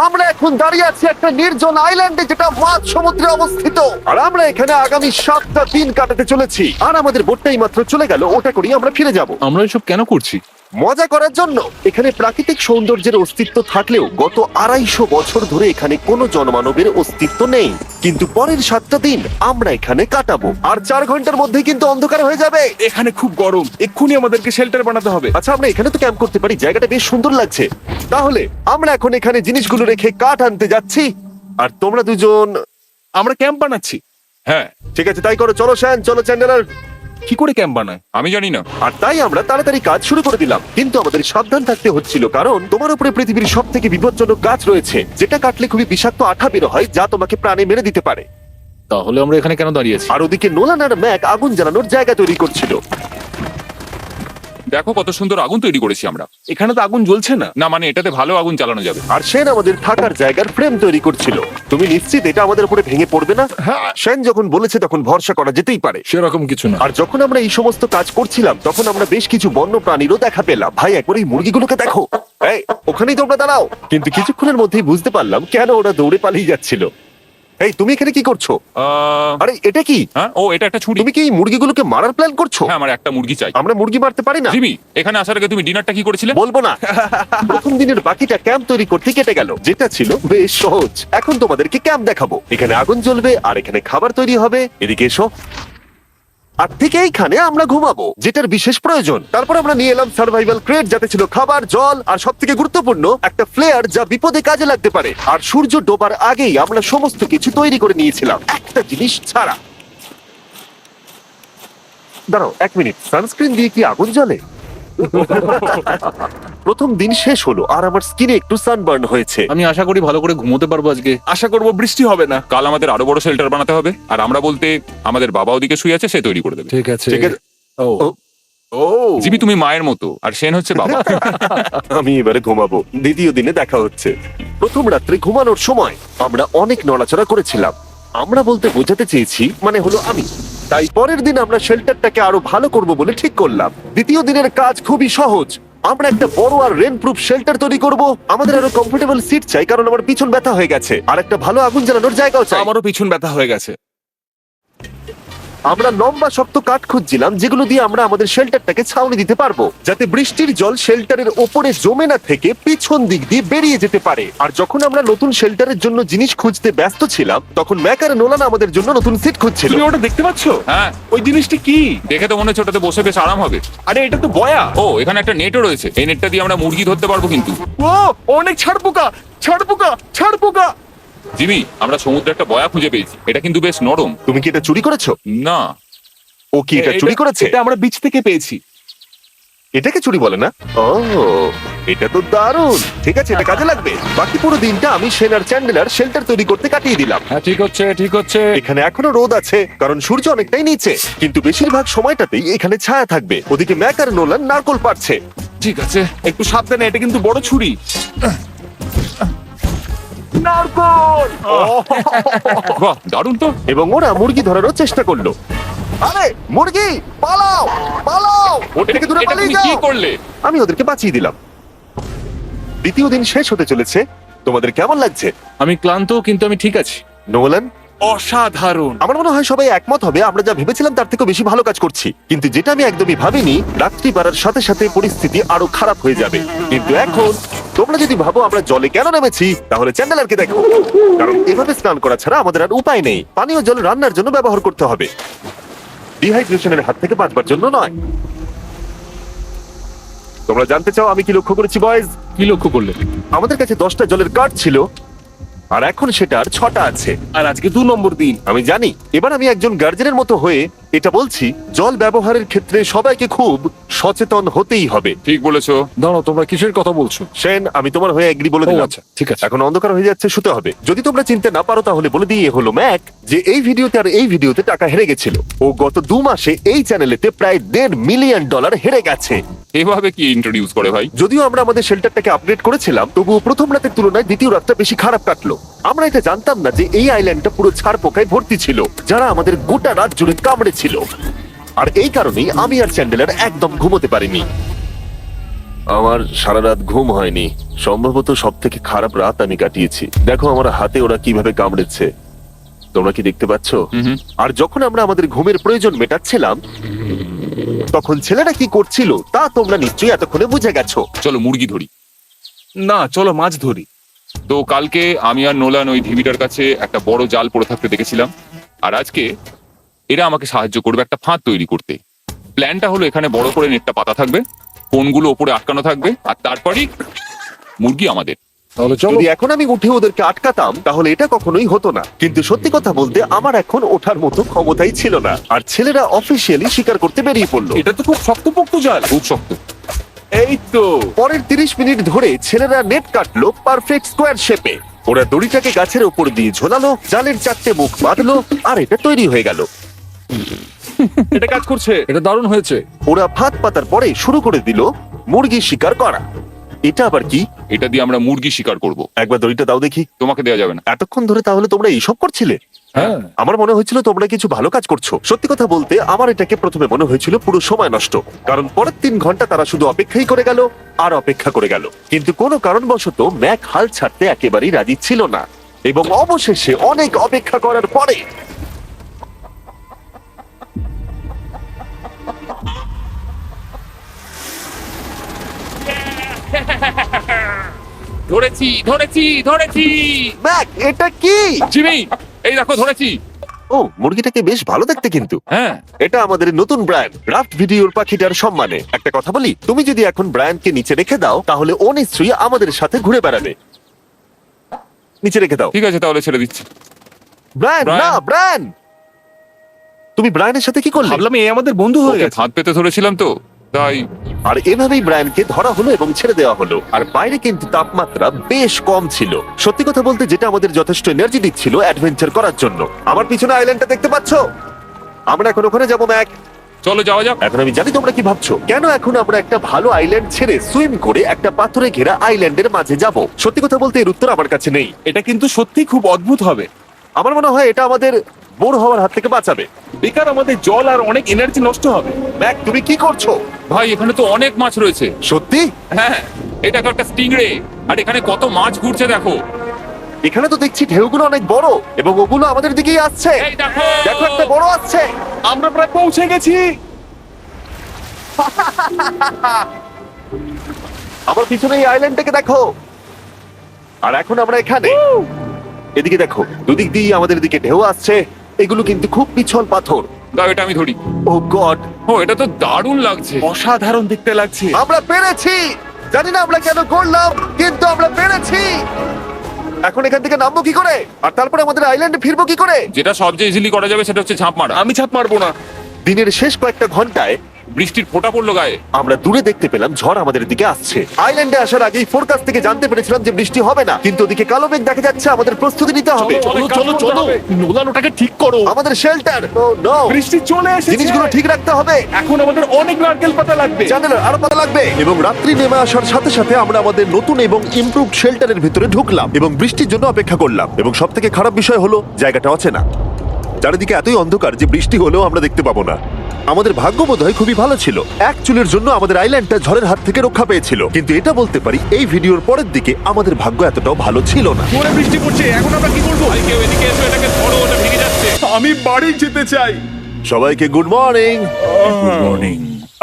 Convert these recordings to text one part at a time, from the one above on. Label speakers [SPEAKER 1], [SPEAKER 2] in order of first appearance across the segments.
[SPEAKER 1] আমরা এখন দাঁড়িয়ে আছি একটা নির্জন আইল্যান্ডে যেটা মাঝ সমুদ্রে অবস্থিত, আর আমরা এখানে আগামী 7টা দিন কাটাতে চলেছি। আর আমাদের বোটটাই মাত্র চলে গেল, ওটা করেই আমরা ফিরে যাব
[SPEAKER 2] আমরা এসব কেন করছি?
[SPEAKER 1] মজা করার জন্য। এখানে প্রাকৃতিক সৌন্দর্যের অস্তিত্ব থাকলেও গত 250 বছর ধরে এখানে কোনো জনমানবের অস্তিত্ব নেই। কিন্তু পরের 7টা দিন আমরা এখানে কাটাবো, আর 4 ঘন্টার মধ্যেই কিন্তু অন্ধকার হয়ে যাবে।
[SPEAKER 2] এখানে খুব গরম, এক্ষুনি আমাদেরকে শেল্টার বানাতে হবে।
[SPEAKER 1] আচ্ছা, আমরা এখানে তো ক্যাম্প করতে পারি, জায়গাটা বেশ সুন্দর লাগছে। তাহলে আমরা এখন এখানে জিনিসগুলো রেখে কাঠ আনতে যাচ্ছি, আর তোমরা দুজন।
[SPEAKER 2] আমরা ক্যাম্প বানাচ্ছি। হ্যাঁ,
[SPEAKER 1] ঠিক আছে, তাই করো। চলো শ্যান, চলো চ্যান্ডেলার।
[SPEAKER 2] কি করে ক্যাম্প বানায়
[SPEAKER 3] আমি জানি না।
[SPEAKER 1] আর তাই আমরা তাড়াতাড়ি কাজ শুরু করে দিলাম, কিন্তু আমাদের সাবধান থাকতে হচ্ছিল, কারণ তোমার উপরে পৃথিবীর সব থেকে বিপজ্জনক গাছ রয়েছে, যেটা কাটলে খুবই বিষাক্ত আঠা বের হয়, যা তোমাকে প্রাণে মেরে দিতে পারে।
[SPEAKER 2] তাহলে আমরা এখানে কেন দাঁড়িয়ে আছি?
[SPEAKER 1] আর ওদিকে নোলান আর ম্যাক আগুন জ্বালানোর জায়গা তৈরি করছিল।
[SPEAKER 3] দেখো কত সুন্দর আগুন তৈরি করেছি আমরা।
[SPEAKER 2] এখানে তো আগুন জ্বলছে না।
[SPEAKER 3] না মানে এটাতে ভালো আগুন চালানো যাবে।
[SPEAKER 1] আর সেন আমাদের থাকার জায়গার ফ্রেম তৈরি করছিল। তুমি নিশ্চিত এটা আমাদের উপরে ভেঙে পড়বে না? সেন যখন বলেছে তখন ভরসা করা যেতেই পারে।
[SPEAKER 2] সেরকম কিছু না।
[SPEAKER 1] আর যখন আমরা এই সমস্ত কাজ করছিলাম, তখন আমরা বেশ কিছু বন্য প্রাণীরও দেখা পেলাম। ভাই, একবার এই মুরগিগুলোকে দেখো। এই, ওখানেই তোমরা দাঁড়াও। কিন্তু কিছুক্ষণের মধ্যেই বুঝতে পারলাম কেন ওরা দৌড়ে পালিয়ে যাচ্ছিল। এই, তুমি এখানে কি করছো? আরে এটা কি?
[SPEAKER 3] হ্যাঁ, ও এটা একটা ছুরি।
[SPEAKER 1] তুমি কি এই মুরগিগুলোকে মারার প্ল্যান করছো?
[SPEAKER 3] হ্যাঁ, আমার একটা মুরগি চাই।
[SPEAKER 1] আমরা মুরগি মারতে পারি না।
[SPEAKER 3] জিমি, এখানে আসার আগে তুমি ডিনারটা কি করেছিলে?
[SPEAKER 1] বলবো না। প্রথম দিনের বাকিটা ক্যাম্প তৈরি করতে কেটে গেল, যেটা ছিল বেশ সহজ। এখন তোমাদেরকে ক্যাম্প দেখাবো। এখানে আগুন জ্বলবে আর এখানে খাবার তৈরি হবে। এদিকে এসো। আর ঠিক এইখানে আমরা ঘুমাবো, যেটার বিশেষ প্রয়োজন। তারপর আমরা নিয়ে এলাম সার্ভাইভাল ক্রেট, যাতে ছিল খাবার, জল আর সবথেকে গুরুত্বপূর্ণ একটা ফ্লেয়ার, যা বিপদে কাজে লাগতে পারে। আর সূর্য ডোবার আগেই আমরা সমস্ত কিছু তৈরি করে নিয়েছিলাম, একটা জিনিস ছাড়া। দাঁড়াও 1 মিনিট, সানস্ক্রিন দিয়ে কি আগুন জ্বলে? প্রথম দিন শেষ হলো আর আমার স্কিনে একটু সানবার্ন হয়েছে।
[SPEAKER 2] আমি আশা করি ভালো করে ঘুমোতে পারবো আজকে। আশা করব বৃষ্টি হবে না।
[SPEAKER 3] কাল আমাদের আরো বড় শেল্টার বানাতে হবে। আর আমরা বলতে আমাদের বাবা ওদিকে শুয়ে আছে, সে তৈরি করে দেবে।
[SPEAKER 2] ঠিক আছে।
[SPEAKER 1] ঠিক আছে।
[SPEAKER 2] ও
[SPEAKER 1] ও।
[SPEAKER 2] ও
[SPEAKER 3] জিমি তুমি মায়ের মতো, আর সেন হচ্ছে বাবা।
[SPEAKER 1] আমি এবারে ঘুমাবো, দ্বিতীয় দিনে দেখা হচ্ছে। প্রথম রাত্রে ঘুমানোর সময় আমরা অনেক নড়াচড়া করেছিলাম। আমরা বলতে বোঝাতে চেয়েছি, মানে হলো আমি। তাই পরের দিন আমরা শেল্টারটাকে আরো ভালো করব বলে ঠিক করলাম। দ্বিতীয় দিনের কাজ খুবই সহজ। আমরা একটা বড় আর রেন প্রুফ শেল্টার তৈরি করব। আমাদের আরো কমফোর্টেবল সিট চাই, কারণ আমার পিছন ব্যথা হয়ে গেছে, আর একটা ভালো আগুন জ্বালানোর জায়গাও চাই।
[SPEAKER 2] আমারও পিছন ব্যথা হয়ে গেছে।
[SPEAKER 1] আমরা লম্বা শক্ত কাঠ খুঁজছিলাম, যেগুলো দিয়ে আমরা আমাদের শেল্টারটাকে ছাউনি দিতে পারবো, যাতে বৃষ্টির জল শেল্টারের ওপরে জমে না থেকে পিছন দিক দিয়ে বেরিয়ে যেতে পারে। আর যখন আমরা নতুন শেল্টারের জন্য জিনিস খুঁজতে ব্যস্ত ছিলাম, তখন ম্যাক আর নোলান আমাদের জন্য নতুন সিট খুঁজছিল।
[SPEAKER 2] তুমি ওটা দেখতে পাচ্ছ?
[SPEAKER 3] হ্যাঁ,
[SPEAKER 2] ওই জিনিসটা কি?
[SPEAKER 3] দেখে তো মনে হচ্ছে ওটাতে বসে বেশ আরাম হবে।
[SPEAKER 2] আরে এটা তো বয়া।
[SPEAKER 3] ও, এখানে একটা নেটও রয়েছে। এই নেটটা দিয়ে আমরা মুরগি ধরতে পারবো। কিন্তু
[SPEAKER 2] ও অনেক ছাড় পোকা, ছাড় পোকা, ছাড় পোকা।
[SPEAKER 3] জিমি, আমরা সমুদ্রে একটা বয়া খুঁজে পেয়েছি। এটা কিন্তু বেশ নরম।
[SPEAKER 1] তুমি কি এটা চুরি করেছো?
[SPEAKER 3] না,
[SPEAKER 1] ও কি এটা চুরি করেছে?
[SPEAKER 2] এটা আমরা বিচ থেকে পেয়েছি।
[SPEAKER 1] এটাকে চুরি বলে না? ও, এটা তো দারুণ। ঠিক আছে, এটা কাজে লাগবে। বাকি পুরো দিনটা আমি সেন আর চ্যান্ডেলার শেল্টার তৈরি করতে কাটিয়ে দিলাম।
[SPEAKER 2] হ্যাঁ, ঠিক হচ্ছে, ঠিক হচ্ছে।
[SPEAKER 1] এখানে এখনো রোদ আছে, কারণ সূর্য অনেকটাই নিচে, কিন্তু বেশিরভাগ সময়টাতেই এখানে ছায়া থাকবে। ওদিকে ম্যাক আর নোলান নারকল পাড়ছে।
[SPEAKER 2] ঠিক আছে, একটু সাবধানে, এটা কিন্তু বড় ছুরি। নারকল।
[SPEAKER 3] বাহ, দারুণ তো।
[SPEAKER 1] এবং ওরা মুরগি ধরারও চেষ্টা করলো। আরে মুরগি, পালাও পালাও, ওর থেকে দূরে
[SPEAKER 3] এটা
[SPEAKER 1] পালিয়ে
[SPEAKER 3] তুমি কি
[SPEAKER 1] যাও।
[SPEAKER 3] করলে?
[SPEAKER 1] আমি ওদেরকে বাঁচিয়ে দিলাম। দ্বিতীয় দিন শেষ হতে চলেছে। তোমাদের কেমন লাগছে?
[SPEAKER 2] আমি ক্লান্ত, কিন্তু আমি ঠিক আছি।
[SPEAKER 1] নোলান?
[SPEAKER 2] অসাধারণ।
[SPEAKER 1] আমার মনে হয় সবাই একমত হবে, আমরা যা ভেবেছিলাম তার থেকে বেশি ভালো কাজ করছি। কিন্তু যেটা আমি একদমই ভাবিনি, রাত্রি বাড়ার সাথে সাথে পরিস্থিতি আরো খারাপ হয়ে যাবে। কিন্তু এখন তোমরা যদি ভাবো আমরা জলে কেন নেমেছি, তাহলে চ্যান্ডেলারকে দেখো। কারণ এভাবে স্নান করা ছাড়া আমাদের আর উপায় নেই। পানীয় জল রান্নার জন্য ব্যবহার করতে হবে, ডিহাইড্রেশনের হাত থেকে বাঁচবার জন্য নয়। তোমরা জানতে চাও আমি কি লক্ষ্য করেছি বয়েজ?
[SPEAKER 2] কি লক্ষ্য করলে?
[SPEAKER 1] আমাদের কাছে 10টা জলের কার্ড ছিল, আর এখন সেটা আর 6টা আছে।
[SPEAKER 2] আর আজকে 2 নম্বর দিন।
[SPEAKER 1] আমি জানি। এবার আমি একজন গার্জেনের মতো হয়ে এটা বলছি, জল ব্যবহারের ক্ষেত্রে সবাইকে খুব সচেতন হতেই হবে।
[SPEAKER 3] ঠিক বলেছো।
[SPEAKER 2] দাঁড়াও, তোমরা কিসের কথা বলছো?
[SPEAKER 1] সেন, আমি তোমার হয়ে এগ্রি বলে দিলাম।
[SPEAKER 2] আচ্ছা, ঠিক আছে।
[SPEAKER 1] এখন অন্ধকার হয়ে যাচ্ছে, শুতে হবে। যদি তোমরা চিনতে না পারো তাহলে বলে দিয়ে হলো ম্যাক, যে এই ভিডিওতে আর এই ভিডিওতে টাকা হেরে গেছিল। ও গত 2 মাসে এই চ্যানেলেতে প্রায় $1.5 মিলিয়ন হেরে গেছে।
[SPEAKER 3] এভাবে কি ইন্ট্রোডিউস করে ভাই?
[SPEAKER 1] যদিও আমরা আমাদের শেল্টারটাকে আপগ্রেড করেছিলাম, তবুও প্রথম রাতের তুলনায় দ্বিতীয় রাতটা বেশি খারাপ কাটলো। আমরা এটা জানতাম না যে এই আইল্যান্ডটা পুরো ছাড় পোকায় ভর্তি ছিল, যারা আমাদের গোটা রাত জুড়ে কামড়েছিল। আর এই কারণেই আমি আর চ্যান্ডেলার একদম ঘুমোতে পারিনি। আমার সারা রাত ঘুম হয়নি, সম্ভবত সব থেকে খারাপ রাত আমি কাটিয়েছি। দেখো আমার হাতে ওরা কিভাবে কামড়েছে, তোমরা কি দেখতে পাচ্ছ? আর যখন আমরা আমাদের ঘুমের প্রয়োজন মেটাচ্ছিলাম, তখন ছেলেরা কি করছিল তা তোমরা নিশ্চয়ই এতক্ষণে বুঝে গেছো।
[SPEAKER 3] চলো মুরগি ধরি।
[SPEAKER 2] না, চলো মাছ ধরি।
[SPEAKER 3] তো কালকে আমি আর নোলান ওই ঢিবিটার কাছে একটা বড় জাল পড়ে থাকতে দেখেছিলাম, আর আজকে এরা আমাকে সাহায্য করবে একটা ফাঁদ তৈরি করতে। প্ল্যানটা হলো এখানে বড় করে নেটটা পাতা থাকবে, কোনগুলো ওপরে আটকানো থাকবে, আর তারপরই মুরগি আমাদের।
[SPEAKER 2] তাহলে চলো।
[SPEAKER 1] যদি এখন আমি উঠে ওদেরকে আটকাতাম তাহলে এটা কখনোই হতো না, কিন্তু সত্যি কথা বলতে আমার এখন ওঠার মতো ক্ষমতাই ছিল না। আর ছেলেরা অফিসিয়ালি স্বীকার করতে বেরিয়ে পড়লো।
[SPEAKER 2] এটা তো খুব শক্তপোক্ত জাল।
[SPEAKER 3] খুব শক্ত।
[SPEAKER 2] এই তো।
[SPEAKER 1] পরের 30 মিনিট ধরে ছেলেরা নেট কাটলো পারফেক্ট স্কোয়ার শেপে। ওরা দড়িটাকে গাছের উপর দিয়ে ঝোলালো, জালের 4টে মুখ বাঁধলো, আর এটা তৈরি হয়ে গেল।
[SPEAKER 2] এটা কাজ করছে। এটা দারুণ হয়েছে।
[SPEAKER 1] ওরা ফাঁদ পাতার পরে শুরু করে দিল মুরগি শিকার করা। এটা আবার কি?
[SPEAKER 3] এটা দিয়ে আমরা মুরগি শিকার করব।
[SPEAKER 1] একবার দড়িটা দাও দেখি।
[SPEAKER 3] তোমাকে দেওয়া যাবে না।
[SPEAKER 1] এতক্ষণ ধরে তাহলে তোমরা এইসব করছিলে?
[SPEAKER 2] হ্যাঁ।
[SPEAKER 1] আমার মনে হয়েছিল তোমরা কিছু ভালো কাজ করছো। সত্যি কথা বলতে আমার এটাকে প্রথমে মনে হয়েছিল পুরো সময় নষ্ট, কারণ পরের 3 ঘন্টা তারা শুধু অপেক্ষাই করে গেল আর অপেক্ষা করে গেল। কিন্তু কোনো কারণবশত ম্যাক হাল ছাড়তে একেবারেই রাজি ছিল না, এবং অবশেষে অনেক অপেক্ষা করার পরে
[SPEAKER 3] ধরেছি ধরেছি ধরেছি।
[SPEAKER 1] ম্যাক, এটা কি?
[SPEAKER 3] জিমি, এই দেখো ধরেছি।
[SPEAKER 1] ও, মুরগিটাকে বেশ ভালো দেখতে কিন্তু।
[SPEAKER 3] হ্যাঁ,
[SPEAKER 1] এটা আমাদের নতুন ব্র্যান্ড রাফট ভিডিওর পাখিটার সম্মানে। একটা কথা বলি, তুমি যদি এখন ব্র্যান্ডকে নিচে রেখে দাও তাহলে ও নিশ্চয়ই আমাদের সাথে ঘুরে বেড়াবে। নিচে রেখে দাও।
[SPEAKER 3] ঠিক আছে তাহলে ছেড়ে দিচ্ছি।
[SPEAKER 1] Brian,
[SPEAKER 3] Brian.
[SPEAKER 1] না ব্রায়ান, তুমি ব্রায়ানের সাথে কি করলে?
[SPEAKER 2] ভাবলাম এই আমাদের বন্ধু হয়ে
[SPEAKER 3] ওকে
[SPEAKER 2] গেছে।
[SPEAKER 3] ফাঁদ পেতে ধরেছিলাম তো তাই।
[SPEAKER 1] আর এভাবেই ব্রায়ানকে ধরা হলো এবং ছেড়ে দেওয়া হলো। আর বাইরে কিন্তু তাপমাত্রা বেশ কম ছিল। সত্যি কথা বলতে যেটা আমাদের যথেষ্ট এনার্জি দিচ্ছিল অ্যাডভেঞ্চার করার জন্য। আমার পিছনে আইল্যান্ডটা দেখতে পাচ্ছো? আমরা এখন ওখানে যাবো ম্যাক।
[SPEAKER 3] চলো যাওয়া যাক।
[SPEAKER 1] এখন আমি জানি তোমরা কি ভাবছো, কেন এখন আমরা একটা ভালো আইল্যান্ড ছেড়ে সুইম করে একটা পাথরে ঘেরা আইল্যান্ডের মাঝে যাব? সত্যি কথা বলতে এর উত্তর আমার কাছে নেই।
[SPEAKER 2] এটা কিন্তু সত্যি খুব অদ্ভুত হবে।
[SPEAKER 1] আমার মনে হয় এটা আমাদের বোর হওয়ার হাত থেকে বাঁচাবে।
[SPEAKER 2] বেকার আমাদের জল আর অনেক এনার্জি নষ্ট হবে।
[SPEAKER 1] ম্যাক, তুমি কি করছো?
[SPEAKER 3] ভাই এখানে তো অনেক মাছ রয়েছে।
[SPEAKER 1] সত্যি?
[SPEAKER 3] হ্যাঁ, এটা একটা স্টিংরে, আর এখানে কত মাছ ঘুরছে দেখো।
[SPEAKER 1] এখানে তো দেখছি ঢেউগুলো অনেক বড় এবং ওগুলো আমাদের দিকেই আসছে।
[SPEAKER 3] এই দেখো।
[SPEAKER 1] দেখো, একটা বড় আসছে।
[SPEAKER 2] আমরা প্রায় পৌঁছে গেছি।
[SPEAKER 1] আমার পিছনে এই আইল্যান্ডটাকে দেখো। আর এখন আমরা এখানে। এদিকে দেখো, দুদিক দিয়ে আমাদের দিকে ঢেউ আসছে। এগুলো কিন্তু খুব পিছল পাথর।
[SPEAKER 3] দাও এটা আমি ধরি।
[SPEAKER 1] ও গড,
[SPEAKER 3] ও এটা তো দারুণ লাগছে।
[SPEAKER 2] অসাধারণ দেখতে লাগছে।
[SPEAKER 1] আমরা পেরেছি। জানি না আমরা কেন করলাম, কিন্তু আমরা পেরেছি। এখন এখান থেকে নামবো কি করে, আর তারপরে আমাদের আইল্যান্ডে ফিরবো কি করে?
[SPEAKER 3] যেটা সবচেয়ে ইজিলি করা যাবে সেটা হচ্ছে ঝাঁপ মারা।
[SPEAKER 2] আমি ছাপ মারবো না।
[SPEAKER 1] দিনের শেষ কয়েকটা ঘন্টায়
[SPEAKER 3] বৃষ্টির ফোঁটা পড়লো গায়ে।
[SPEAKER 1] আমরা দূরে দেখতে পেলাম ঝড় আমাদের দিকে আসছে। আইল্যান্ডে আসার আগেই ফোরকাস্ট থেকে জানতে পেরেছিলাম যে বৃষ্টি হবে না, কিন্তু ওদিকে কালো মেঘ দেখা যাচ্ছে। আমাদের প্রস্তুতি নিতে হবে।
[SPEAKER 2] চলো চলো চলো, নোলান ওটাকে ঠিক করো।
[SPEAKER 1] আমাদের শেল্টার, ও নো,
[SPEAKER 2] বৃষ্টি চলে এসেছে।
[SPEAKER 1] জিনিসগুলো ঠিক রাখতে হবে।
[SPEAKER 2] এখন আমাদের অনেক নারকেল পাতা লাগবে।
[SPEAKER 1] জানালার আরো পাতা লাগবে। এবং রাত্রি নেমে আসার সাথে সাথে আমরা আমাদের নতুন এবং ইমপ্রুভড শেল্টারের ভিতরে ঢুকলাম এবং বৃষ্টির জন্য অপেক্ষা করলাম। এবং সব থেকে খারাপ বিষয় হলো জায়গাটা অচেনা। চারিদিকে এতই অন্ধকার যে বৃষ্টি হলেও আমরা দেখতে পাবো না। আমাদের ভাগ্য বোধহয় খুবই ভালো ছিল। এক চুলের জন্য আমাদের আইল্যান্ডটা ঝড়ের হাত থেকে রক্ষা পেয়েছিল, কিন্তু এটা বলতে পারি এই ভিডিওর পরের দিকে আমাদের ভাগ্য এতটাও ভালো ছিল না।
[SPEAKER 2] জোরে বৃষ্টি পড়ছে, এখন আমরা কি করবো?
[SPEAKER 3] ভাই কেউ এদিকে এসো, এটাকে ধরো, ওটা ভেঙে যাচ্ছে।
[SPEAKER 2] আমি বাড়ি যেতে চাই।
[SPEAKER 1] সবাইকে গুড মর্নিং।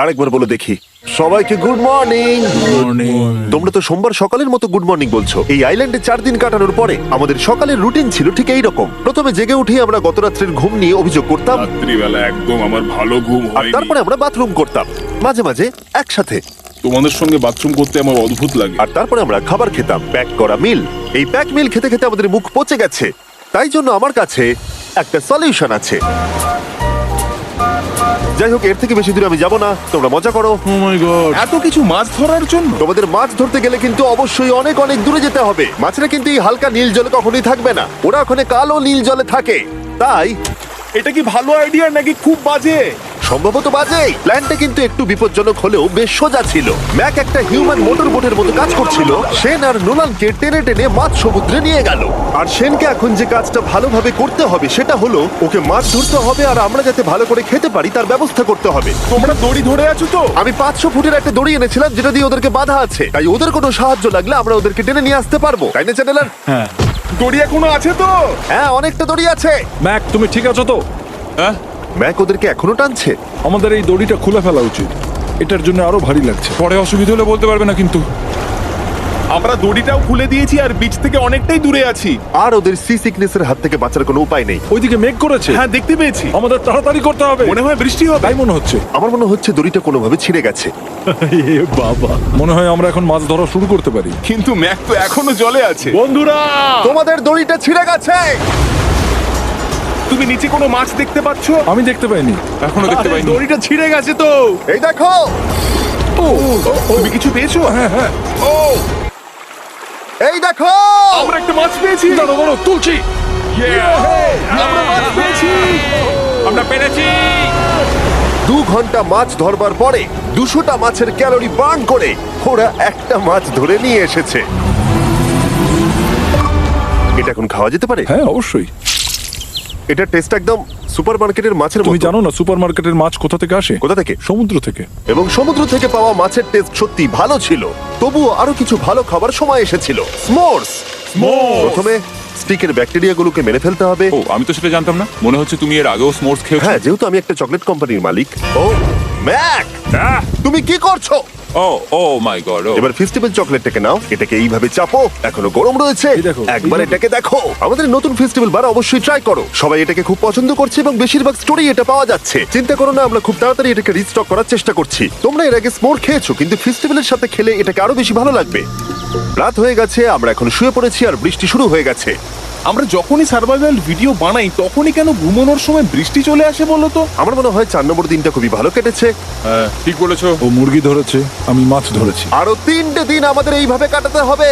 [SPEAKER 1] আরেকবার বলে দেখি, সবাইকে গুড মর্নিং। তোমরা তো সোমবার সকালের মতো গুড মর্নিং বলছো। এই আইল্যান্ডে 4 দিন কাটানোর পরে আমাদের সকালের রুটিন ছিল ঠিক এই রকম। প্রথমে জেগে উঠে আমরা গত রাত্রের ঘুম নিয়ে অভিযোগ করতাম,
[SPEAKER 4] রাত্রিবেলা একদম আমার ভালো ঘুম
[SPEAKER 1] আর
[SPEAKER 4] হয়নি।
[SPEAKER 1] তারপরে আমরা বাথরুম করতাম, মাঝে মাঝে একসাথে।
[SPEAKER 4] তোমাদের সঙ্গে বাথরুম করতে আমার অদ্ভুত লাগে।
[SPEAKER 1] আর তারপরে আমরা খাবার খেতাম, প্যাক করা মিল। এই প্যাক মিল খেতে খেতে আমাদের মুখ পচে গেছে। তাই জন্য আমার কাছে একটা সলিউশন আছে। যাই হোক, এর থেকে বেশি দূরে আমি যাব না, তোমরা মজা করো।
[SPEAKER 4] ও মাই গড,
[SPEAKER 2] এত কিছু মাছ ধরার জন্য?
[SPEAKER 1] তোমাদের মাছ ধরতে গেলে কিন্তু অবশ্যই অনেক অনেক দূরে যেতে হবে। মাছেরা কিন্তু এই হালকা নীল জলে কখনোই থাকবে না, ওরা ওখানে কালো নীল জলে থাকে। তাই
[SPEAKER 2] এটা কি ভালো আইডিয়া নাকি খুব বাজে?
[SPEAKER 1] সম্ভবত বাজে। প্ল্যানটা কিন্তু একটু বিপজ্জনক হলেও বেশ সোজা ছিল। ম্যাক একটা হিউম্যান মোটর বোটের মতো কাজ করছিল। শেন আর নোলানকে টেনে টেনে মাছ সমুদ্রে নিয়ে গেল। আর শেনকে এখন যে কাজটা ভালোভাবে করতে হবে সেটা হলো ওকে মাছ ধরতে হবে, আর আমরা যাতে ভালো করে খেতে পারি তার ব্যবস্থা করতে হবে।
[SPEAKER 2] তোমরা দড়ি ধরে আছো তো?
[SPEAKER 1] আমি 500 ফুটের একটা দড়ি এনেছিলাম যেটা দিয়ে ওদেরকে বাঁধা আছে, তাই ওদের কোনো সাহায্য লাগলে আমরা ওদেরকে টেনে নিয়ে আসতে পারবো, তাই না চ্যানেলার?
[SPEAKER 4] হ্যাঁ
[SPEAKER 2] দড়ি এখনো আছে তো?
[SPEAKER 1] হ্যাঁ, অনেকটা দড়ি আছে।
[SPEAKER 5] ম্যাক, তুমি ঠিক আছো তো?
[SPEAKER 3] হ্যাঁ,
[SPEAKER 1] ম্যাক ওদেরকে এখনো টানছে।
[SPEAKER 5] আমাদের এই দড়িটা খুলে ফেলা উচিত, এটার জন্য আরো ভারী লাগছে।
[SPEAKER 3] পরে অসুবিধা হলে বলতে পারবে না কিন্তু।
[SPEAKER 2] আমরা দড়িটাও খুলে দিয়েছি আর বিচ থেকে অনেকটাই দূরে আছি।
[SPEAKER 1] আর ওদের সি সিকনেসের হাত থেকে বাঁচার কোনো উপায় নেই।
[SPEAKER 5] ওইদিকে মেঘ করেছে।
[SPEAKER 2] হ্যাঁ, দেখতে পেয়েছি।
[SPEAKER 5] আমাদের তাড়াতাড়ি করতে হবে।
[SPEAKER 2] মনে হয় বৃষ্টি হবে।
[SPEAKER 5] তাই মনে হচ্ছে।
[SPEAKER 1] আমার মনে হচ্ছে দড়িটা কোনোভাবে ছিঁড়ে গেছে।
[SPEAKER 5] এ বাবা, মনে হয় আমরা এখন মাছ ধরা শুরু করতে পারি।
[SPEAKER 2] কিন্তু ম্যাক তো এখনো জলে আছে।
[SPEAKER 5] বন্ধুরা,
[SPEAKER 1] তোমাদের দড়িটা ছিঁড়ে গেছে।
[SPEAKER 2] তুমি নিচে কোনো মাছ দেখতে পাচ্ছ?
[SPEAKER 5] আমি দেখতে পাইনি।
[SPEAKER 3] এখনো দেখতে পাইনি।
[SPEAKER 2] দড়িটা ছিঁড়ে গেছে তো।
[SPEAKER 1] এই দেখো।
[SPEAKER 2] তুমি কিছু পেয়েছো?
[SPEAKER 5] হ্যাঁ হ্যাঁ,
[SPEAKER 2] ও,
[SPEAKER 1] এই দেখো।
[SPEAKER 2] আমরা একটা মাছ পেয়েছি।
[SPEAKER 5] দাঁড়ো দাঁড়ো, তুলছি।
[SPEAKER 2] আমরা মাছ পেয়েছি।
[SPEAKER 3] আমরা পেরেছি।
[SPEAKER 1] 2 ঘন্টা মাছ ধরবার পরে 200টা মাছের ক্যালোরি বার্ন করে ওরা একটা মাছ ধরে নিয়ে এসেছে। এটা এখন খাওয়া যেতে পারে?
[SPEAKER 5] হ্যাঁ অবশ্যই।
[SPEAKER 1] এটা টেস্ট একদম সুপারমার্কেটের মাছের
[SPEAKER 5] তুমি
[SPEAKER 1] মতো।
[SPEAKER 5] জানো না সুপারমার্কেটের মাছ কোথা থেকে আসে?
[SPEAKER 1] কোথা থেকে?
[SPEAKER 5] সমুদ্র থেকে।
[SPEAKER 1] এবং সমুদ্র থেকে পাওয়া মাছের টেস্ট সত্যি ভালো ছিল। তবুও আরো কিছু ভালো খাবার সময় এসেছিল। স্মোর্স। প্রথমে স্টিকের ব্যাকটেরিয়াগুলোকে মেরে ফেলতে হবে।
[SPEAKER 3] ও, আমি তো সেটা জানতাম না। মনে হচ্ছে তুমি এর আগেও স্মোর্টস খেয়েছো।
[SPEAKER 1] হ্যাঁ, যেহেতু আমি একটা চকলেট কোম্পানির মালিক। ও ম্যাক, তুমি কি করছো?
[SPEAKER 3] ও ও মাই গড।
[SPEAKER 1] এবার ফেস্টিভ্যাল চকলেটটাকে নাও, এটাকে এইভাবে চাপো, এখনো গরম রয়েছে।
[SPEAKER 5] এই দেখো,
[SPEAKER 1] একবার
[SPEAKER 5] এইভাবে।
[SPEAKER 1] এটাকে দেখো। আমাদের নতুন ফেস্টিভ্যাল বার অবশ্যই ট্রাই করো। সবাই এটাকে খুব পছন্দ করছে এবং বেশিরভাগ স্টোরি এটা পাওয়া যাচ্ছে। চিন্তা করো না, আমরা খুব তাড়াতাড়ি এটাকে রিস্টক করার চেষ্টা করছি। তোমরা এর আগে স্মোর খেয়েছো, কিন্তু ফেস্টিভ্যালের সাথে খেলে এটাকে আরো বেশি ভালো লাগবে। রাত হয়ে গেছে, আমরা এখন শুয়ে পড়েছি আর বৃষ্টি শুরু হয়ে গেছে।
[SPEAKER 2] আমরা যখনই সার্ভাইভাল ভিডিও বানাই তখনই কেন ঘুমানোর সময় বৃষ্টি চলে আসে বলো তো?
[SPEAKER 1] আমার মনে হয় 4 নম্বর দিনটা খুবই ভালো কেটেছে।
[SPEAKER 3] হ্যাঁ, ঠিক বলেছো।
[SPEAKER 5] ও মুরগি ধরেছে, আমি মাছ ধরেছি।
[SPEAKER 1] আরো 3টে দিন আমাদের এইভাবে কাটাতে হবে।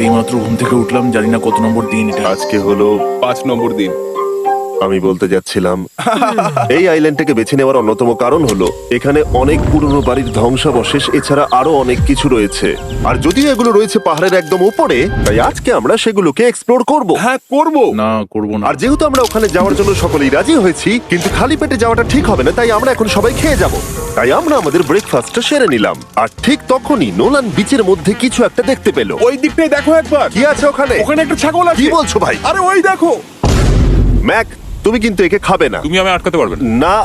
[SPEAKER 5] এইমাত্র ঘুম থেকে উঠলাম, জানি না কত নম্বর দিন এটা।
[SPEAKER 1] আজকে হলো
[SPEAKER 2] 5 নম্বর দিন।
[SPEAKER 1] আমি বলতে যাচ্ছিলাম এই আইল্যান্ডটাকে বেছে নেওয়ার অন্যতম কারণ হলো এখানে অনেক পুরনো বাড়ির ধ্বংসাবশেষ, এছাড়া আরো অনেক কিছু রয়েছে। আর যদিও এগুলো রয়েছে পাহাড়ের একদম উপরে, তাই আজকে আমরা সেগুলোকে এক্সপ্লোর করব।
[SPEAKER 2] হ্যাঁ, করব।
[SPEAKER 5] না, করব না।
[SPEAKER 1] আর যেহেতু আমরা ওখানে যাওয়ার জন্য সকলেই রাজি হয়েছি, কিন্তু খালি পেটে যাওয়াটা ঠিক হবে না, তাই আমরা এখন সবাই খেয়ে যাব। তাই আমরা আমাদের ব্রেকফাস্টটা সেরে নিলাম। আর ঠিক তখনই নোলান বিচের মধ্যে কিছু একটা দেখতে পেল।
[SPEAKER 2] ওই দিকটাই দেখো একবার।
[SPEAKER 1] কি আছে ওখানে?
[SPEAKER 2] ওখানে একটা ছাগল আছে।
[SPEAKER 1] কি বলছো ভাই?
[SPEAKER 2] আরে ওই দেখো।
[SPEAKER 1] ম্যাক, তুমি কিন্তু একে খাবে না।
[SPEAKER 3] তুমি আমি আটকাতে পারবে না।
[SPEAKER 1] না,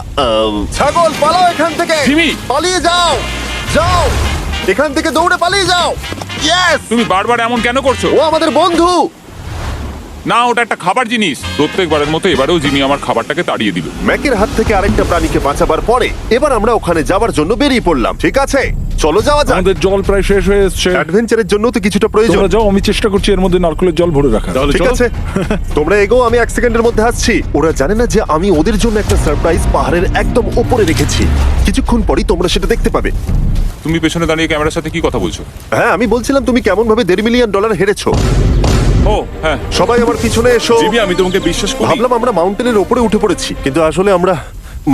[SPEAKER 1] ছাগল পালাও এখান থেকে।
[SPEAKER 3] জিমি!
[SPEAKER 1] পালিয়ে যাও, যাও এখান থেকে, দৌড়ে পালিয়ে যাও। ইয়েস!
[SPEAKER 3] তুমি বারবার এমন কেন করছো?
[SPEAKER 1] ও আমাদের বন্ধু।
[SPEAKER 3] না, ওটা একটা খাবার জিনিস। প্রত্যেকবারের মতো এবারেও জিমি আমার খাবারটাকে তাড়িয়ে দিল।
[SPEAKER 1] ম্যাকের হাত থেকে আরেকটা প্রাণীকে বাঁচাবার পরে এবার আমরা ওখানে যাবার জন্য বেরিয়ে পড়লাম। ঠিক আছে, চলো যাওয়া যাক।
[SPEAKER 5] আমাদের জল প্রায় শেষ হয়ে এসছে।
[SPEAKER 1] অ্যাডভেঞ্চারের জন্য তো কিছুটা প্রয়োজন।
[SPEAKER 5] তোমরা যাও, আমি চেষ্টা করছি এর মধ্যে নারকেলের জল ভরে রাখা।
[SPEAKER 1] ঠিক আছে, তোমরা এগো, আমি 1 সেকেন্ডের মধ্যে আসছি। ওরা জানে না যে আমি ওদের জন্য একটা সারপ্রাইজ পাহাড়ের একদম উপরে রেখেছি। কিছুক্ষণ পরই তোমরা সেটা দেখতে পাবে।
[SPEAKER 3] তুমি পেছনে দাঁড়িয়ে ক্যামেরার সাথে কি কথা বলছো?
[SPEAKER 1] হ্যাঁ, আমি বলছিলাম তুমি কেমন ভাবে $1.5 মিলিয়ন হেরেছো।
[SPEAKER 3] ও হ্যাঁ,
[SPEAKER 1] সবাই আমার পিছনে এসো।
[SPEAKER 2] জিমি, আমি তোমাকে বিশ্বাস করি।
[SPEAKER 1] ভাবলাম আমরা মাউন্টেনের উপরে উঠে পড়েছি, কিন্তু আসলে আমরা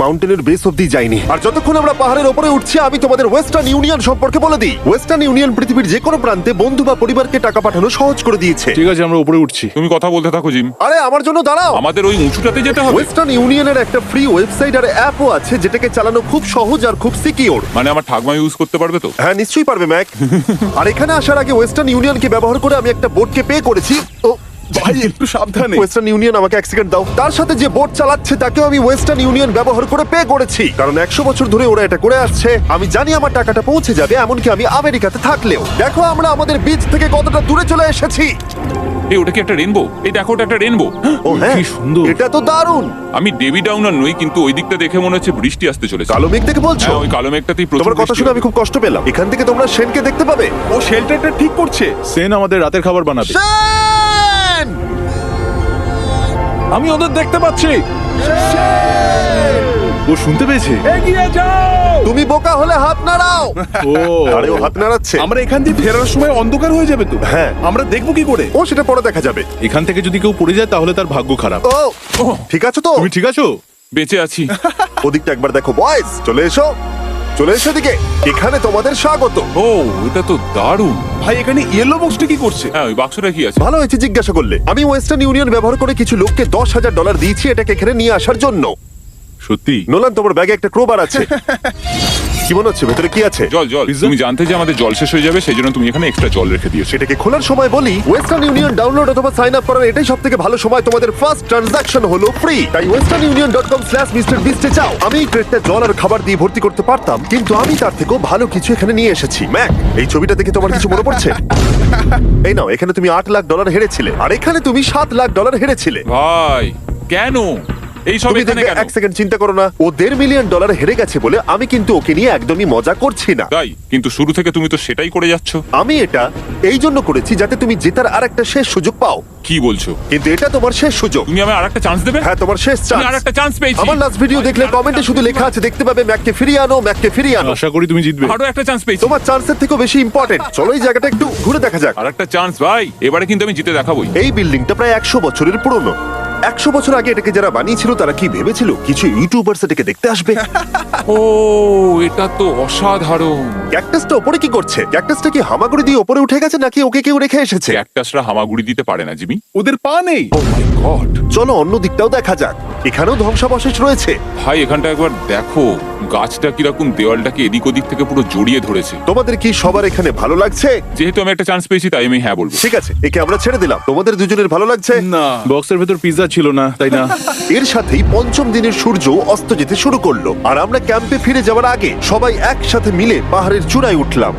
[SPEAKER 1] মাউন্টেনের বেস অব্দি যাইনি। আর যতক্ষণ আমরা পাহাড়ের উপরে উঠছি, আমি তোমাদের ওয়েস্টার্ন ইউনিয়ন সম্পর্কে বলে দিই। ওয়েস্টার্ন ইউনিয়ন পৃথিবীর যে কোনো প্রান্তে বন্ধু বা পরিবারকে টাকা পাঠানো সহজ করে দিয়েছে।
[SPEAKER 5] ঠিক আছে, আমরা উপরে উঠছি।
[SPEAKER 3] তুমি কথা বলতে থাকো জিম।
[SPEAKER 1] আরে আমার জন্য দাঁড়াও।
[SPEAKER 3] আমাদের ওই উঁচুটাতে যেতে হবে।
[SPEAKER 1] ওয়েস্টার্ন ইউনিয়নের একটা ফ্রি ওয়েবসাইট আর অ্যাপও আছে, যেটাকে চালানো খুব সহজ আর খুব সিকিউর।
[SPEAKER 3] মানে আমার ঠাকমা ইউজ করতে পারবে তো?
[SPEAKER 1] হ্যাঁ, নিশ্চয়ই পারবে ম্যাক। আর এখানে আসার আগে ওয়েস্টার্ন ইউনিয়নকে ব্যবহার করে আমি একটা বোটকে পে করেছি। ও
[SPEAKER 2] ভাই, একটু সাবধানে।
[SPEAKER 1] ওয়েস্টার্ন ইউনিয়ন আমাকে 1 সেকেন্ড দাও। তার সাথে যে বোট চালাচ্ছে তাকেও আমি ওয়েস্টার্ন ইউনিয়ন ব্যবহার করে পে করেছি, কারণ 100 বছর ধরে ওরা এটা করে আসছে। আমি জানি আমার টাকাটা পৌঁছে যাবে, এমনকি আমি আমেরিকাতে থাকলেও। দেখো আমরা আমাদের বিচ থেকে কতটা দূরে চলে এসেছি।
[SPEAKER 3] এই ওটা কি একটা রেনবো? এই দেখো, ওটা একটা রেনবো।
[SPEAKER 1] ও হ্যাঁ,
[SPEAKER 5] কি সুন্দর।
[SPEAKER 1] এটা তো দারুণ।
[SPEAKER 3] আমি ডেভি ডাউনার নই, কিন্তু ওই দিকটা দেখে মনে হচ্ছে বৃষ্টি আসতে চলেছে।
[SPEAKER 1] কালো মেঘ থেকে বলছো?
[SPEAKER 3] হ্যাঁ, ওই কালো মেঘটাতেই প্রচুর
[SPEAKER 1] তোমার কথা
[SPEAKER 3] বৃষ্টি
[SPEAKER 1] শুনে আমি
[SPEAKER 3] হবে।
[SPEAKER 1] খুব কষ্ট পেলাম। এখান থেকে তোমরা শেনকে দেখতে পাবে।
[SPEAKER 2] ও শেল্টারটা ঠিক করছে।
[SPEAKER 5] সেন আমাদের রাতের খাবার বানাবে।
[SPEAKER 1] শেন!
[SPEAKER 5] আমি ওদের দেখতে পাচ্ছি।
[SPEAKER 2] ও শুনতে পেয়েছে।
[SPEAKER 5] এগিয়ে যাও!
[SPEAKER 1] তুমি বোকা হলে হাত নাড়াও।
[SPEAKER 2] ও
[SPEAKER 1] আরে ও হাত নাড়াচ্ছে।
[SPEAKER 2] আমরা এখান দিয়ে ফেরার সময় অন্ধকার হয়ে যাবে তো।
[SPEAKER 1] হ্যাঁ।
[SPEAKER 2] আমরা দেখবো কি করে?
[SPEAKER 1] ও সেটা পরে দেখা যাবে।
[SPEAKER 2] এখান থেকে যদি কেউ পড়ে যায় তাহলে তার ভাগ্য খারাপ।
[SPEAKER 1] ও ঠিক আছে তো?
[SPEAKER 2] তুমি ঠিক আছো?
[SPEAKER 3] বেঁচে আছি।
[SPEAKER 1] ওদিকটা একবার দেখো বয়েজ, চলে এসো, চলে এসো দিকে। এখানে তোমাদের স্বাগত।
[SPEAKER 3] ও এটা তো দারুণ।
[SPEAKER 2] ভাই এখানে ইয়েলো বক্সটা কি করছে?
[SPEAKER 3] হ্যাঁ ওই বাক্সটা কি আছে?
[SPEAKER 1] ভালো হয়েছে জিজ্ঞাসা করলে। আমি ওয়েস্টার্ন ইউনিয়ন ব্যবহার করে কিছু লোককে $10,000 দিয়েছি এটাকে এখানে নিয়ে আসার জন্য।
[SPEAKER 2] সত্যি?
[SPEAKER 1] নোলান, তোমার ব্যাগে একটা ক্রোবার আছে। কি মনে হচ্ছে ভেতরে কি আছে?
[SPEAKER 3] জল জল।
[SPEAKER 2] পিৎজা?
[SPEAKER 3] তুমি জানতে যে আমাদের জল শেষ হয়ে যাবে সেই জন্য তুমি এখানে এক্সট্রা জল রেখে দিয়েছো।
[SPEAKER 1] সেটাকে খোলার সময় বলি, ওয়েস্টার্ন ইউনিয়ন ডাউনলোড অথবা সাইন আপ করার এটাই সবথেকে ভালো সময়। তোমাদের ফার্স্ট ট্রানজাকশন হলো ফ্রি। তাই westernunion.com/MrBeast এ যাও। আমি এই ক্রেটটা জল আর খাবার দিয়ে ভর্তি করতে পারতাম, কিন্তু আমি তার থেকেও ভালো কিছু এখানে নিয়ে এসেছি। ম্যাক, এই ছবিটা দেখে তোমার কিছু মনে পড়ছে? এই নাও, এখানে তুমি $8 লাখ হেরেছিলে, আর এখানে তুমি $7 লাখ হেরেছিলে।
[SPEAKER 3] ভাই কেন এই সব
[SPEAKER 1] তুমি
[SPEAKER 3] এখানে
[SPEAKER 1] দেখবে,
[SPEAKER 3] কেন?
[SPEAKER 1] এক সেকেন্ড চিন্তা করো না। ও $1.5 মিলিয়ন হেরে গেছে বলে আমি কিন্তু ওকে নিয়ে একদমই মজা করছি না।
[SPEAKER 3] তাই কিন্তু শুরু থেকে তুমি তো সেটাই করে যাচ্ছ।
[SPEAKER 1] আমি এটা এই জন্য করেছি যাতে তুমি জেতার আর একটা শেষ সুযোগ পাও,
[SPEAKER 3] কি বলছো?
[SPEAKER 1] কিন্তু এটা তোমার শেষ সুযোগ।
[SPEAKER 3] তুমি আমায় আরেকটা চান্স দেবে?
[SPEAKER 1] হ্যাঁ, তোমার শেষ
[SPEAKER 3] আমি
[SPEAKER 1] চান্স।
[SPEAKER 3] আরেকটা চান্স পেয়েছি।
[SPEAKER 1] আমার লাস্ট ভিডিও দেখলে কমেন্টে শুধু লেখা আছে, দেখতে পাবে ম্যাককে ফিরিয়ে আনো, ম্যাককে ফিরিয়ে আনো।
[SPEAKER 2] আশা করি তুমি জিতবে।
[SPEAKER 3] আরো একটা চান্স পেয়েছি।
[SPEAKER 1] তোমার চান্সের থেকেও বেশি ইম্পর্টেন্ট। চলো এই জায়গাটা একটু ঘুরে দেখা যাক।
[SPEAKER 3] আরেকটা চান্স ভাই, এবারে কিন্তু আমি জিতে দেখাবোই।
[SPEAKER 1] এই বিল্ডিংটা প্রায় 100 বছরের পুরনো। 100 বছর আগে এটাকে যারা বানিয়েছিল তারা কি ভেবেছিল কিছু ইউটিউবার্স এটাকে দেখতে আসবে?
[SPEAKER 3] ও এটা তো অসাধারণ।
[SPEAKER 1] ক্যাকটাসটা ওপরে কি করছে? ক্যাকটাসটা কি হামাগুড়ি দিয়ে ওপরে উঠে গেছে নাকি ওকে কেউ রেখে এসেছে?
[SPEAKER 3] ক্যাকটাসরা হামাগুড়ি দিতে পারে না জিমি।
[SPEAKER 2] ওদের পা নেই।
[SPEAKER 3] ও মাই গড।
[SPEAKER 1] চলো অন্য দিকটাও দেখা যাক। এখানেও ধ্বংসাবশেষ রয়েছে।
[SPEAKER 3] ভাই এখানটা একবার দেখো, গাছটা কিরকম দেওয়ালটাকে এদিক ওদিক থেকে পুরো জড়িয়ে ধরেছে।
[SPEAKER 1] তোমাদের কি সবার এখানে ভালো লাগছে?
[SPEAKER 3] যেহেতু আমি একটা চান্স পেয়েছি তাই আমি হ্যাঁ বলবো।
[SPEAKER 1] ঠিক আছে, একে আমরা ছেড়ে দিলাম। তোমাদের দুজনের ভালো লাগছে?
[SPEAKER 2] না, বক্সের ভেতর পিৎজা ছিল না, তাই না?
[SPEAKER 1] এর সাথেই পঞ্চম দিনের সূর্য অস্ত যেতে শুরু করলো, আর আমরা ক্যাম্পে ফিরে যাওয়ার আগে সবাই একসাথে মিলে পাহাড়ের চূড়ায় উঠলাম।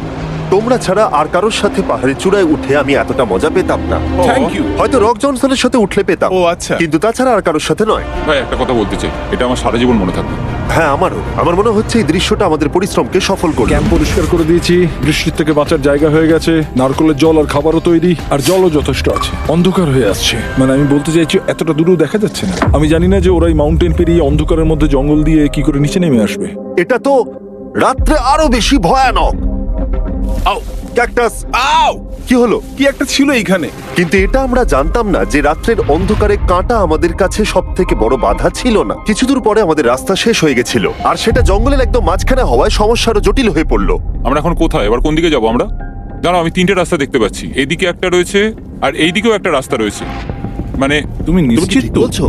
[SPEAKER 1] তোমরা ছাড়া আর কারোর সাথে পাহাড়ের চূড়ায় উঠে আমি এতটা মজা পেতাম না।
[SPEAKER 2] Thank you.
[SPEAKER 1] হয়তো রক জনসনের সাথে উঠলে পেতাম,
[SPEAKER 2] ও আচ্ছা।
[SPEAKER 1] কিন্তু তাছাড়া আর কারোর সাথে নয়।
[SPEAKER 3] ভাই একটা কথা বলতে চাই, এটা আমার সারা জীবন মনে থাকবে।
[SPEAKER 1] হ্যাঁ, আমারও। আমার মনে হচ্ছে এই দৃশ্যটা আমাদের পরিশ্রমকে সফল করলো।
[SPEAKER 5] ক্যাম্প পরিষ্কার করে দিয়েছি, বৃষ্টির থেকে বাঁচার জায়গা হয়ে গেছে, নারকেলের জল আর খাবারও তৈরি, আর জলও যথেষ্ট আছে। অন্ধকার হয়ে আসছে, মানে আমি বলতে চাইছি এতটা দূরেও দেখা যাচ্ছে না। আমি জানি না যে ওরা এই মাউন্টেন পেরিয়ে অন্ধকারের মধ্যে জঙ্গল দিয়ে কি করে নিচে নেমে আসবে।
[SPEAKER 1] এটা তো রাত্রে আরো বেশি ভয়ানক।
[SPEAKER 2] আও,
[SPEAKER 1] ক্যাকটাস,
[SPEAKER 2] আও!
[SPEAKER 1] কি হলো?
[SPEAKER 2] কি একটা ছিল এইখানে।
[SPEAKER 1] কিন্তু এটা আমরা জানতাম না যে রাত্রের অন্ধকারে কাঁটা আমাদের কাছে সব থেকে বড় বাধা ছিল না। কিছু দূর পরে আমাদের রাস্তা শেষ হয়ে গেছিল, আর সেটা জঙ্গলের একদম মাঝখানে হওয়ায় সমস্যা আরো জটিল হয়ে পড়লো।
[SPEAKER 3] আমরা এখন কোথায়, এবার কোন দিকে যাবো আমরা? দাঁড়াও, আমি 3টে রাস্তা দেখতে পাচ্ছি। এদিকে একটা রয়েছে আর এইদিকেও একটা রাস্তা রয়েছে। মানে
[SPEAKER 2] তুমি
[SPEAKER 1] তুমি কি
[SPEAKER 2] নিশ্চিত
[SPEAKER 1] ঠিক
[SPEAKER 2] তো?
[SPEAKER 1] বলছো?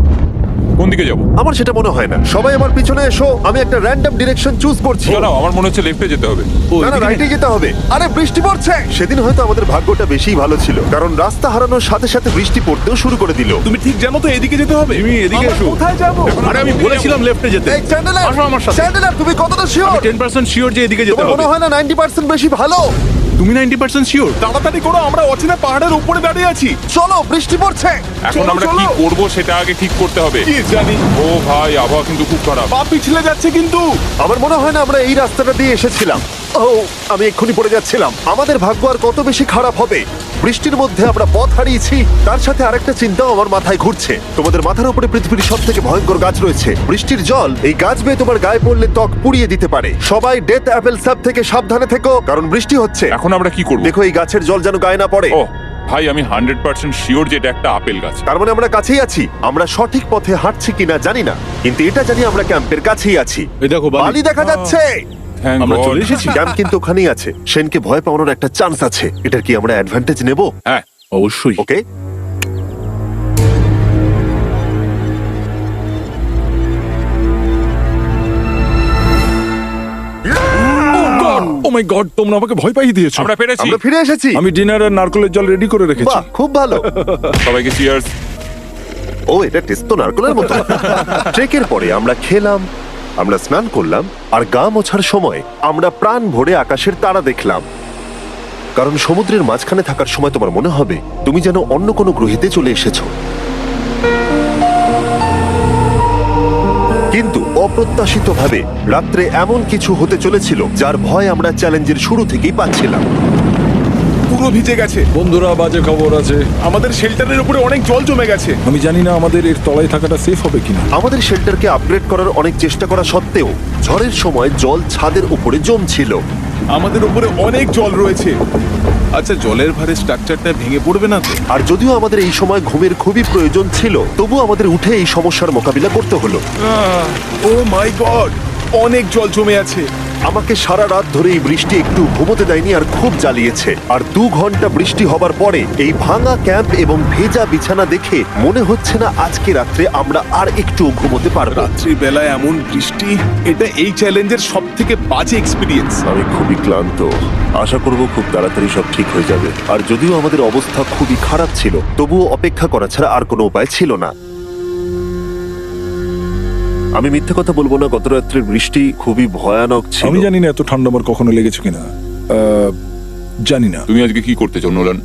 [SPEAKER 3] কোন দিকে যাবো?
[SPEAKER 1] আমার সেটা মনে হয় না। সবাই আমার পিছনে এসো, আমি একটা র্যান্ডম ডিরেকশন চুজ করছি।
[SPEAKER 3] দাঁড়াও, আমার মনে হচ্ছে লেফটে যেতে হবে।
[SPEAKER 2] ও,
[SPEAKER 1] না না,
[SPEAKER 2] এদিকে-
[SPEAKER 1] রাইটে যেতে হবে। আরে বৃষ্টি পড়ছে। সেদিন হয়তো আমাদের ভাগ্যটা বেশিই ভালো ছিল, কারণ রাস্তা হারানোর সাথে সাথে বৃষ্টি পড়তেও শুরু করে দিল।
[SPEAKER 2] তুমি ঠিক জানো তো এদিকে যেতে হবে?
[SPEAKER 5] তুমি এদিকে
[SPEAKER 2] আমরা
[SPEAKER 5] এসো।
[SPEAKER 2] কোথায় যাবো? আরে আমি বলেছিলাম লেফটে যেতে।
[SPEAKER 1] এই চ্যান্ডেলার,
[SPEAKER 2] আসো আমার সাথে।
[SPEAKER 1] চ্যান্ডেলার, তুমি কতটা শিওর?
[SPEAKER 2] 10% শিওর যে এদিকে যেতে
[SPEAKER 1] তোমার
[SPEAKER 2] হবে।
[SPEAKER 1] মনে হয় না 90% বেশি ভালো?
[SPEAKER 2] তুমি 90% শিওর? তাড়াতাড়ি করো, আমরা অচেনা পাহাড়ের উপরে দাঁড়িয়ে আছি।
[SPEAKER 1] চলো, বৃষ্টি পড়ছে।
[SPEAKER 3] এখন
[SPEAKER 2] চলো,
[SPEAKER 3] আমরা
[SPEAKER 2] চলো।
[SPEAKER 3] কি করব সেটা আগে ঠিক করতে হবে।
[SPEAKER 2] কি জানি,
[SPEAKER 3] ও ভাই, আবহাওয়া কিন্তু খুব খারাপ।
[SPEAKER 2] পা পিছলে যাচ্ছে কিন্তু।
[SPEAKER 1] আমার মনে হয় না আমরা এই রাস্তাটা দিয়ে এসেছিলাম। ও, আমি এক্ষুনি পড়ে যাচ্ছিলাম। আমাদের ভাগ্য আর কত বেশি খারাপ হবে। বৃষ্টির মধ্যে আমরা পথ হারিয়েছি, তার সাথে আরেকটা চিন্তাও আমার মাথায় ঘুরছে। তোমাদের মাথার উপরে পৃথিবীর সব থেকে ভয়ঙ্কর গাছ রয়েছে। বৃষ্টির জল এই গাছ বেয়ে তোমার গায়ে পড়লে ত্বক পুড়িয়ে দিতে পারে। সবাই ডেথ অ্যাপেল স্যাপ থেকে সাবধানে থেকো, কারণ বৃষ্টি হচ্ছে।
[SPEAKER 3] এখন আমরা কি করব?
[SPEAKER 1] দেখো এই গাছের জল যেন গায়ে না পড়ে।
[SPEAKER 3] ও ভাই, আমি 100% শিওর যে এটা একটা আপেল গাছ।
[SPEAKER 1] তার মানে আমরা কাছেই আছি। আমরা সঠিক পথে হাঁটছি কিনা জানি না, কিন্তু এটা জানি আমরা ক্যাম্পের কাছেই আছি।
[SPEAKER 2] এই দেখো
[SPEAKER 1] বালি দেখা যাচ্ছে।
[SPEAKER 3] Thank
[SPEAKER 2] আমরা
[SPEAKER 3] God.
[SPEAKER 2] চলে এসেছি।
[SPEAKER 1] ক্যাম্প কিন্তু ওখানেই আছে। সেনকে ভয় পাওয়ানোর একটা চান্স আছে। এটার কি আমরা অ্যাডভান্টেজ নেব?
[SPEAKER 3] হ্যাঁ,
[SPEAKER 2] অবশ্যই।
[SPEAKER 1] ওকে,
[SPEAKER 5] ও মাই গড, তোমরা আমাকে ভয় পাইয়ে দিয়েছো।
[SPEAKER 3] আমরা পেরেছি।
[SPEAKER 1] আমরা ফিরে এসেছি।
[SPEAKER 5] আমি ডিনার আর নারকেলের জল রেডি করে রেখেছি।
[SPEAKER 1] বাহ, খুব ভালো।
[SPEAKER 3] সবাইকে চিয়ার্স।
[SPEAKER 1] ও, এটা টেস্ট তো নারকেলের মতো। ট্রেকের পরে আমরা খেলাম, আমরা স্নান করলাম, আর গা মোছার সময় আমরা প্রাণ ভরে আকাশের তারা দেখলাম। কারণ সমুদ্রের মাঝখানে থাকার সময় তোমার মনে হবে তুমি যেন অন্য কোনো গ্রহেতে চলে এসেছো। কিন্তু অপ্রত্যাশিতভাবে রাত্রে এমন কিছু হতে চলেছিল যার ভয় আমরা চ্যালেঞ্জের শুরু থেকেই পাচ্ছিলাম।
[SPEAKER 2] পুরো ভিজে গেছে।
[SPEAKER 5] বন্ধুরা, বাজে খবর আছে।
[SPEAKER 2] আমাদের শেল্টারের উপরে অনেক জল জমে গেছে।
[SPEAKER 5] আমি জানি না আমাদের এর তলায় থাকাটা সেফ হবে কিনা।
[SPEAKER 1] আমাদের শেল্টারকে আপগ্রেড করার অনেক চেষ্টা করা সত্ত্বেও ঝড়ের সময় জল ছাদের উপরে জমছিল।
[SPEAKER 2] আমাদের উপরে অনেক জল রয়েছে। আচ্ছা, জলের ভারে স্ট্রাকচারটা ভেঙে পড়বে না তো?
[SPEAKER 1] আর যদিও আমাদের এই সময় ঘুমের খুবই প্রয়োজন ছিল, তবু আমাদের উঠে এই সমস্যার মোকাবিলা করতে হলো।
[SPEAKER 2] ও মাই গড, অনেক জল জমে আছে।
[SPEAKER 1] আমাকে সারা রাত ধরে এই বৃষ্টি একটু ঘুমোতে দেয়নি আর খুব জ্বালিয়েছে। আর 2 ঘন্টা বৃষ্টি হবার পরে এই ভাঙা ক্যাম্প এবং ভেজা বিছানা দেখে মনে হচ্ছে না আজকে রাত্রে আমরা আর একটু ঘুমোতে পারবো।
[SPEAKER 2] রাত্রি বেলায় এমন বৃষ্টি, এটা এই চ্যালেঞ্জের সব থেকে বাজে এক্সপিরিয়েন্স।
[SPEAKER 1] আমি খুবই ক্লান্ত। আশা করব খুব তাড়াতাড়ি সব ঠিক হয়ে যাবে। আর যদিও আমাদের অবস্থা খুবই খারাপ ছিল, তবুও অপেক্ষা করা ছাড়া আর কোনো উপায় ছিল না। আমি মিথ্যে কথা বলবো না, গত রাত্রের বৃষ্টি খুবই ভয়ানক ছিল।
[SPEAKER 5] আমি জানি না এত ঠান্ডা আমার কখনো লেগেছে কিনা। জানি না।
[SPEAKER 3] তুমি আজকে কি করতে চাও নোলান?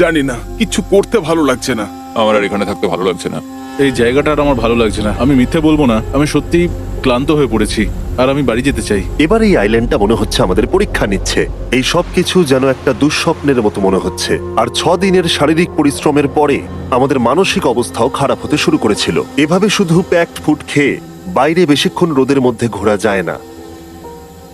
[SPEAKER 2] জানি না, কিছু করতে ভালো লাগছে না।
[SPEAKER 3] আমার আর এখানে থাকতে ভালো লাগছে না।
[SPEAKER 6] এই জায়গাটা আর আমার ভালো লাগছে না। আমি মিথ্যে বলবো না, আমি সত্যি ক্লান্ত হয়ে পড়েছি আর আমি বাড়ি যেতে চাই।
[SPEAKER 1] এবার এই আইল্যান্ডটা মনে হচ্ছে আমাদের পরীক্ষা নিচ্ছে। এই সব কিছু যেন একটা দুঃস্বপ্নের মতো মনে হচ্ছে। আর 6 দিনের শারীরিক পরিশ্রমের পরে আমাদের মানসিক অবস্থাও খারাপ হতে শুরু করেছিল। এভাবে শুধু প্যাকড ফুড খেয়ে বাইরে বেশিক্ষণ রোদের মধ্যে ঘোরা যায় না।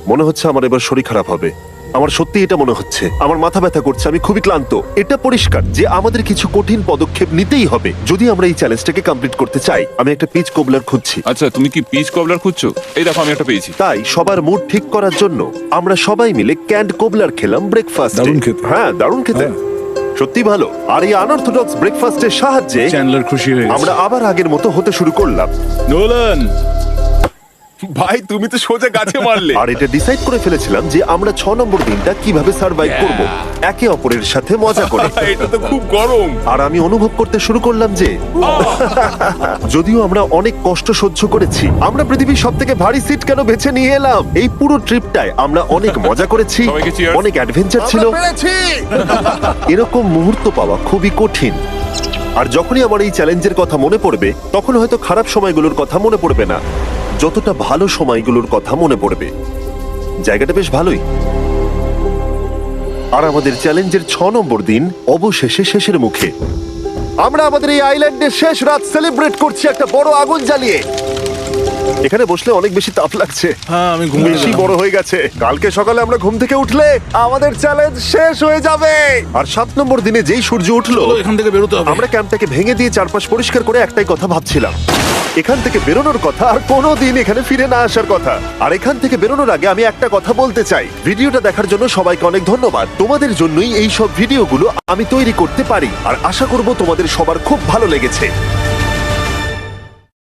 [SPEAKER 1] মনে হচ্ছে আমার এবার শরীর খারাপ হবে। আমার সত্যি এটা মনে হচ্ছে। আমার মাথা ব্যথা করছে, আমি খুবই ক্লান্ত। এটা পরিষ্কার যে আমাদের কিছু কঠিন পদক্ষেপ নিতেই হবে যদি আমরা এই চ্যালেঞ্জটাকে কমপ্লিট করতে চাই। আমি একটা পিচ কোবলার খুঁজছি।
[SPEAKER 3] আচ্ছা, তুমি কি পিচ কবলার খুঁজছো? এই দেখো, আমি একটা পেয়েছি।
[SPEAKER 1] তাই সবার মুড ঠিক করার জন্য আমরা সবাই মিলে ক্যান্ড কোবলার খেলাম ব্রেকফাস্ট।
[SPEAKER 5] দারুণ খেতে।
[SPEAKER 1] হ্যাঁ, দারুণ খেতে,
[SPEAKER 5] হ্যাঁ।
[SPEAKER 1] সত্যি ভালো। আর এই আনঅর্থোডক্স ব্রেকফাস্টের সাহায্যে
[SPEAKER 6] চ্যান্ডলার খুশি হয়ে
[SPEAKER 1] আমরা
[SPEAKER 6] গেছে।
[SPEAKER 1] আবার আগের মতো হতে শুরু করলাম।
[SPEAKER 6] নোলান,
[SPEAKER 2] ভাই, তুমি তো সোজা গাছে মারলে।
[SPEAKER 1] আর এটা ডিসাইড করে ফেলেছিলাম যে আমরা 6 নম্বর দিনটা কিভাবে সার্ভাইভ করব, একে অপরের সাথে মজা করে।
[SPEAKER 2] এটা তো খুব গরম।
[SPEAKER 1] আর আমি অনুভব করতে শুরু করলাম যে যদিও আমরা অনেক কষ্ট সহ্য করেছি, আমরা পৃথিবীর সব থেকে ভারী সিট কেন বেছে নিয়ে এলাম। এই পুরো ট্রিপটায় আমরা অনেক মজা করেছি,
[SPEAKER 3] সবাইকে cheers।
[SPEAKER 1] অনেক অ্যাডভেঞ্চার ছিল। এরকম মুহূর্ত পাওয়া খুবই কঠিন। আর যখনই আমার এই চ্যালেঞ্জের কথা মনে পড়বে, তখন হয়তো খারাপ সময়গুলোর কথা মনে পড়বে না, যতটা ভালো সময়গুলোর কথা মনে পড়বে। জায়গাটা বেশ ভালোই। আর আমাদের চ্যালেঞ্জের 6 নম্বর দিন অবশেষে শেষের মুখে। আমরা আমাদের এই আইল্যান্ডের শেষ রাত সেলিব্রেট করছি একটা বড় আগুন জ্বালিয়ে। এখানে বসলে অনেক বেশি তাপ লাগছে।
[SPEAKER 6] হ্যাঁ, আমি ঘুমিয়ে
[SPEAKER 1] বেশি
[SPEAKER 6] গেলাম।
[SPEAKER 1] বড় হয়ে গেছে। কালকে সকালে আমরা ঘুম থেকে উঠলে আমাদের চ্যালেঞ্জ শেষ হয়ে যাবে। আর 7 নম্বর দিনে যেই সূর্য উঠলো,
[SPEAKER 6] চলো, এখান থেকে বেরোতে হবে।
[SPEAKER 1] আমরা ক্যাম্পটাকে ভেঙে দিয়ে চারপাশ পরিষ্কার করে একটাই কথা ভাবছিলাম, এখান থেকে বেরোনোর কথা আর কোনোদিন এখানে ফিরে না আসার কথা। আর এখান থেকে বেরোনোর আগে আমি একটা কথা বলতে চাই, ভিডিওটা দেখার জন্য সবাইকে অনেক ধন্যবাদ। তোমাদের জন্যই এই সব ভিডিওগুলো আমি তৈরি করতে পারি। আর আশা করব তোমাদের সবার খুব ভালো লেগেছে।